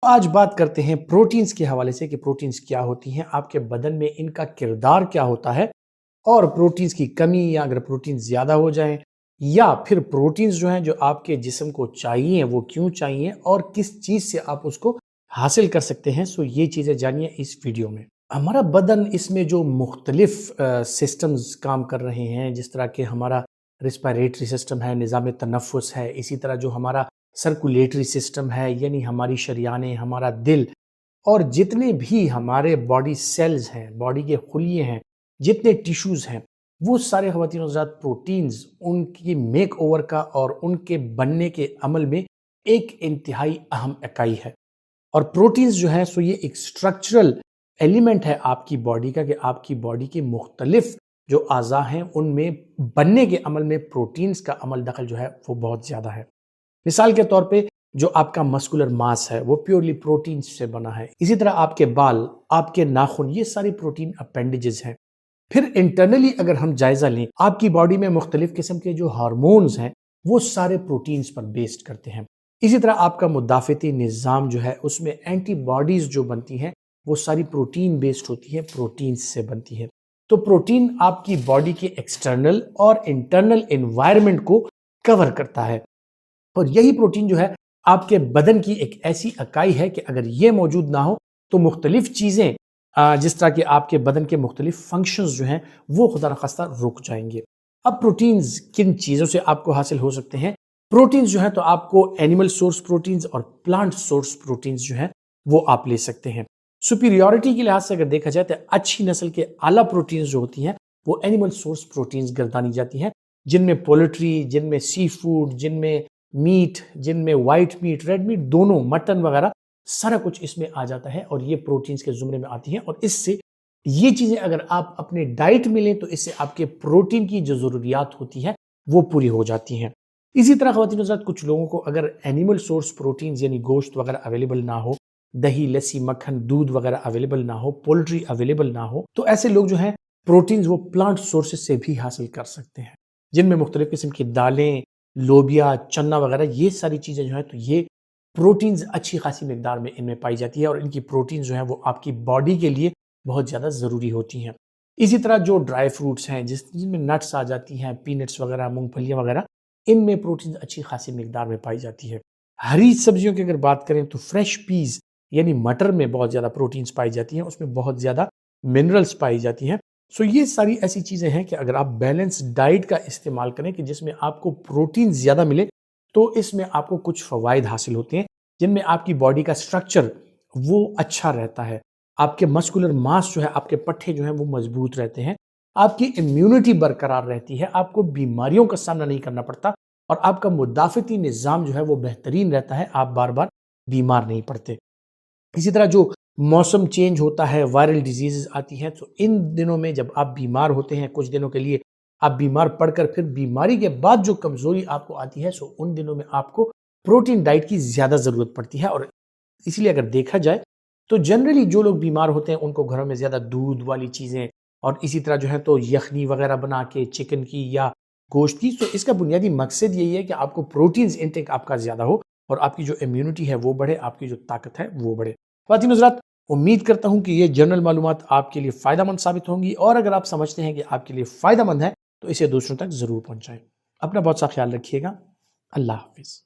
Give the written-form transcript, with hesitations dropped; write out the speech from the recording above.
آج بات کرتے ہیں پروٹینز کے حوالے سے کہ پروٹینز کیا ہوتی ہیں، آپ کے بدن میں ان کا کردار کیا ہوتا ہے، اور پروٹینز کی کمی یا اگر پروٹینز زیادہ ہو جائیں یا پھر پروٹینز جو ہیں جو آپ کے جسم کو چاہیے وہ کیوں چاہیے اور کس چیز سے آپ اس کو حاصل کر سکتے ہیں۔ یہ چیزیں جانیے اس ویڈیو میں۔ ہمارا بدن، اس میں جو مختلف سسٹمز کام کر رہے ہیں، جس طرح کہ ہمارا ریسپائریٹری سسٹم ہے، نظام تنفس ہے، اسی طرح جو ہمارا سرکولیٹری سسٹم ہے یعنی ہماری شریانیں، ہمارا دل، اور جتنے بھی ہمارے باڈی سیلز ہیں، باڈی کے خلیے ہیں، جتنے ٹیشوز ہیں، وہ سارے خواتین و حضرات پروٹینز ان کی میک اوور کا اور ان کے بننے کے عمل میں ایک انتہائی اہم اکائی ہے۔ اور پروٹینز جو ہے یہ ایک سٹرکچرل ایلیمنٹ ہے آپ کی باڈی کا، کہ آپ کی باڈی کے مختلف جو اعضاء ہیں ان میں بننے کے عمل میں پروٹینز کا عمل دخل جو ہے وہ بہت زیادہ ہے۔ مثال کے طور پہ جو آپ کا مسکولر ماس ہے وہ پیورلی پروٹین سے بنا ہے، اسی طرح آپ کے بال، آپ کے ناخن، یہ ساری پروٹین اپینڈیجز ہیں۔ پھر انٹرنلی اگر ہم جائزہ لیں، آپ کی باڈی میں مختلف قسم کے جو ہارمونز ہیں وہ سارے پروٹینز پر بیسڈ کرتے ہیں۔ اسی طرح آپ کا مدافعتی نظام جو ہے اس میں اینٹی باڈیز جو بنتی ہیں وہ ساری پروٹین بیسڈ ہوتی ہیں، پروٹینز سے بنتی ہیں۔ تو پروٹین آپ کی باڈی کے ایکسٹرنل اور انٹرنل انوائرمنٹ کو کور کرتا ہے، اور یہی پروٹین جو ہے آپ کے بدن کی ایک ایسی اکائی ہے کہ اگر یہ موجود نہ ہو تو مختلف چیزیں جس طرح کہ آپ کے بدن کے مختلف فنکشنز جو ہیں وہ خدا نخواستہ رک جائیں گے۔ اب پروٹینز کن چیزوں سے آپ کو حاصل ہو سکتے ہیں؟ پروٹینز جو ہیں تو آپ کو اینیمل سورس پروٹینز اور پلانٹ سورس پروٹینز جو ہیں وہ آپ لے سکتے ہیں۔ سپیریورٹی کے لحاظ سے اگر دیکھا جائے تو اچھی نسل کے اعلیٰ پروٹینز جو ہوتی ہیں وہ اینیمل سورس پروٹینز گردانی جاتی ہیں، جن میں پولٹری، جن میں سی فوڈ، جن میں میٹ، جن میں وائٹ میٹ، ریڈ میٹ، دونوں، مٹن وغیرہ سارا کچھ اس میں آ جاتا ہے اور یہ پروٹینز کے زمرے میں آتی ہیں، اور اس سے یہ چیزیں اگر آپ اپنے ڈائٹ میں لیں تو اس سے آپ کے پروٹین کی جو ضروریات ہوتی ہیں وہ پوری ہو جاتی ہیں۔ اسی طرح خواتین و حضرات کچھ لوگوں کو اگر اینیمل سورس پروٹینز یعنی گوشت وغیرہ اویلیبل نہ ہو، دہی، لسی، مکھن، دودھ وغیرہ اویلیبل نہ ہو، پولٹری اویلیبل نہ ہو، تو ایسے لوگ جو ہیں پروٹینز وہ پلانٹ سورسز سے بھی حاصل کر سکتے ہیں، جن میں مختلف قسم کی دالیں، لوبیا، چنا وغیرہ، یہ ساری چیزیں جو ہیں تو یہ پروٹینز اچھی خاصی مقدار میں ان میں پائی جاتی ہے، اور ان کی پروٹینز جو ہیں وہ آپ کی باڈی کے لیے بہت زیادہ ضروری ہوتی ہیں۔ اسی طرح جو ڈرائی فروٹس ہیں جن میں نٹس آ جاتی ہیں، پینٹس وغیرہ، مونگ پھلیاں وغیرہ، ان میں پروٹینز اچھی خاصی مقدار میں پائی جاتی ہے۔ ہری سبزیوں کی اگر بات کریں تو فریش پیز یعنی مٹر میں بہت زیادہ پروٹینز پائی جاتی ہیں، اس میں بہت زیادہ منرلز پائی جاتی ہیں۔ یہ ساری ایسی چیزیں ہیں کہ اگر آپ بیلنس ڈائٹ کا استعمال کریں کہ جس میں آپ کو پروٹین زیادہ ملے تو اس میں آپ کو کچھ فوائد حاصل ہوتے ہیں، جن میں آپ کی باڈی کا سٹرکچر وہ اچھا رہتا ہے، آپ کے مسکولر ماس جو ہے، آپ کے پٹھے جو ہیں وہ مضبوط رہتے ہیں، آپ کی امیونٹی برقرار رہتی ہے، آپ کو بیماریوں کا سامنا نہیں کرنا پڑتا، اور آپ کا مدافعتی نظام جو ہے وہ بہترین رہتا ہے، آپ بار بار بیمار نہیں پڑتے۔ اسی طرح جو موسم چینج ہوتا ہے، وائرل ڈیزیزز آتی ہیں، تو ان دنوں میں جب آپ بیمار ہوتے ہیں، کچھ دنوں کے لیے آپ بیمار پڑ کر پھر بیماری کے بعد جو کمزوری آپ کو آتی ہے، ان دنوں میں آپ کو پروٹین ڈائٹ کی زیادہ ضرورت پڑتی ہے۔ اور اسی لیے اگر دیکھا جائے تو جنرلی جو لوگ بیمار ہوتے ہیں ان کو گھروں میں زیادہ دودھ والی چیزیں اور اسی طرح جو ہے تو یخنی وغیرہ بنا کے چکن کی یا گوشت کی، تو اس کا بنیادی مقصد یہی ہے کہ آپ کو پروٹینز انٹیک آپ کا زیادہ ہو اور آپ کی جو امیونٹی ہے وہ بڑھے، آپ کی جو طاقت ہے وہ بڑھے۔ خواتین حضرات، امید کرتا ہوں کہ یہ جنرل معلومات آپ کے لیے فائدہ مند ثابت ہوں گی، اور اگر آپ سمجھتے ہیں کہ آپ کے لیے فائدہ مند ہے تو اسے دوسروں تک ضرور پہنچائیں۔ اپنا بہت سا خیال رکھیے گا۔ اللہ حافظ۔